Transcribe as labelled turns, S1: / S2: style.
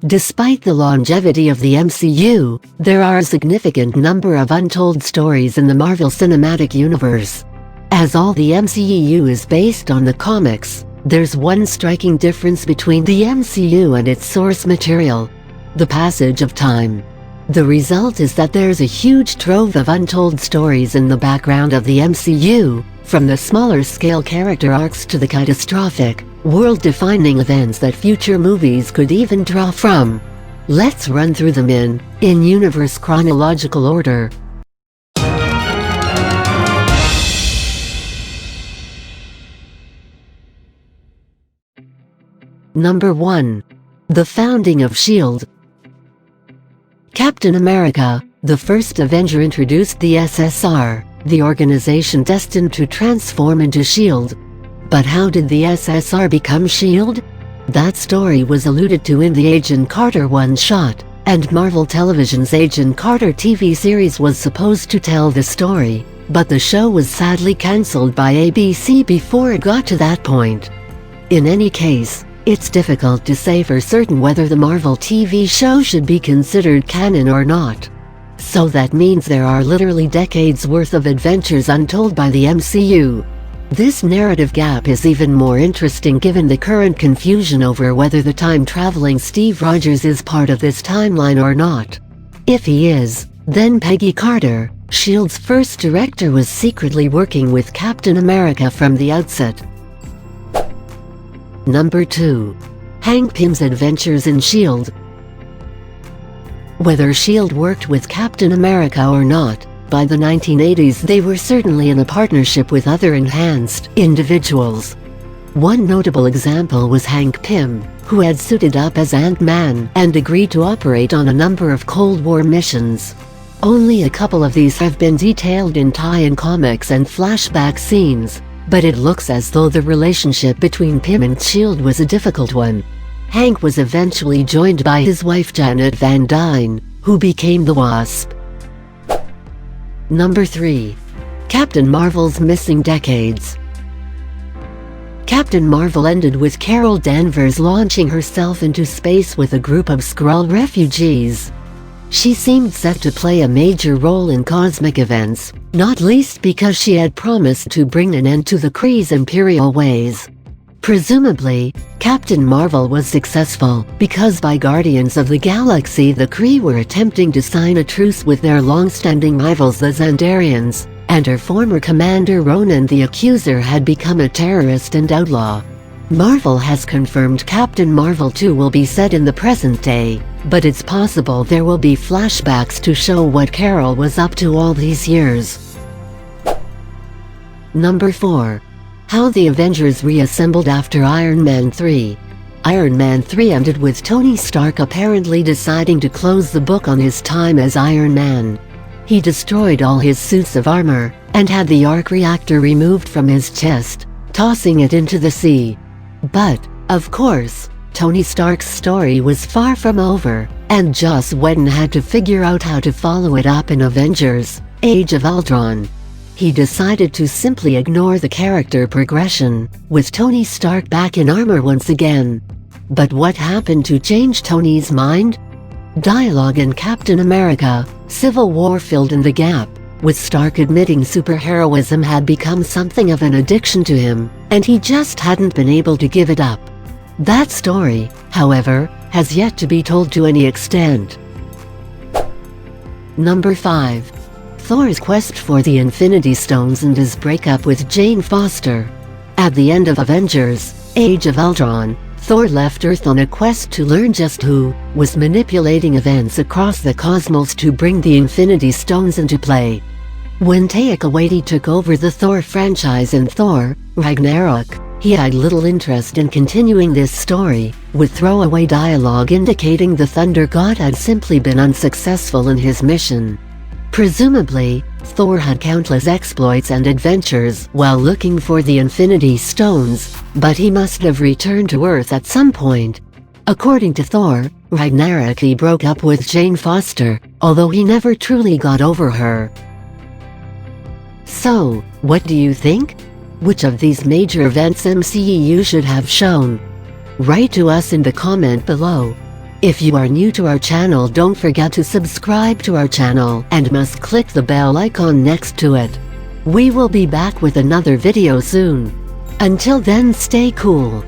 S1: Despite the longevity of the MCU, there are a significant number of untold stories in the Marvel Cinematic Universe. As all the MCU is based on the comics, there's one striking difference between the MCU and its source material: the passage of time. The result is that there's a huge trove of untold stories in the background of the MCU, from the smaller-scale character arcs to the catastrophic, world-defining events that future movies could even draw from. Let's run through them in universe chronological order. Number 1. The founding of S.H.I.E.L.D. Captain America, the first Avenger, introduced the SSR, the organization destined to transform into S.H.I.E.L.D. But how did the SSR become S.H.I.E.L.D.? That story was alluded to in the Agent Carter one-shot, and Marvel Television's Agent Carter TV series was supposed to tell the story, but the show was sadly cancelled by ABC before it got to that point. In any case, it's difficult to say for certain whether the Marvel TV show should be considered canon or not. So that means there are literally decades worth of adventures untold by the MCU. This narrative gap is even more interesting given the current confusion over whether the time-traveling Steve Rogers is part of this timeline or not. If he is, then Peggy Carter, S.H.I.E.L.D.'s first director, was secretly working with Captain America from the outset. Number 2. Hank Pym's adventures in S.H.I.E.L.D. Whether S.H.I.E.L.D. worked with Captain America or not, by the 1980s they were certainly in a partnership with other enhanced individuals. One notable example was Hank Pym, who had suited up as Ant-Man and agreed to operate on a number of Cold War missions. Only a couple of these have been detailed in tie-in comics and flashback scenes, but it looks as though the relationship between Pym and S.H.I.E.L.D. was a difficult one. Hank was eventually joined by his wife Janet Van Dyne, who became the Wasp. Number 3. Captain Marvel's missing decades. Captain Marvel ended with Carol Danvers launching herself into space with a group of Skrull refugees. She seemed set to play a major role in cosmic events, not least because she had promised to bring an end to the Kree's imperial ways. Presumably, Captain Marvel was successful because by Guardians of the Galaxy the Kree were attempting to sign a truce with their long-standing rivals the Xandarians, and her former commander Ronan the Accuser had become a terrorist and outlaw. Marvel has confirmed Captain Marvel 2 will be set in the present day, but it's possible there will be flashbacks to show what Carol was up to all these years. Number 4. How the Avengers reassembled after Iron Man 3. Iron Man 3 ended with Tony Stark apparently deciding to close the book on his time as Iron Man. He destroyed all his suits of armor, and had the arc reactor removed from his chest, tossing it into the sea. But, of course, Tony Stark's story was far from over, and Joss Whedon had to figure out how to follow it up in Avengers: Age of Ultron. He decided to simply ignore the character progression, with Tony Stark back in armor once again. But what happened to change Tony's mind? Dialogue in Captain America: Civil War filled in the gap, with Stark admitting superheroism had become something of an addiction to him, and he just hadn't been able to give it up. That story, however, has yet to be told to any extent. Number 5. Thor's quest for the Infinity Stones and his breakup with Jane Foster. At the end of Avengers: Age of Ultron, Thor left Earth on a quest to learn just who was manipulating events across the cosmos to bring the Infinity Stones into play. When Taika Waititi took over the Thor franchise in Thor: Ragnarok, he had little interest in continuing this story, with throwaway dialogue indicating the Thunder God had simply been unsuccessful in his mission. Presumably, Thor had countless exploits and adventures while looking for the Infinity Stones, but he must have returned to Earth at some point. According to Thor: Ragnarok, he broke up with Jane Foster, although he never truly got over her. So, what do you think? Which of these major events MCU should have shown? Write to us in the comment below. If you are new to our channel, don't forget to subscribe to our channel and must click the bell icon next to it. We will be back with another video soon. Until then, stay cool.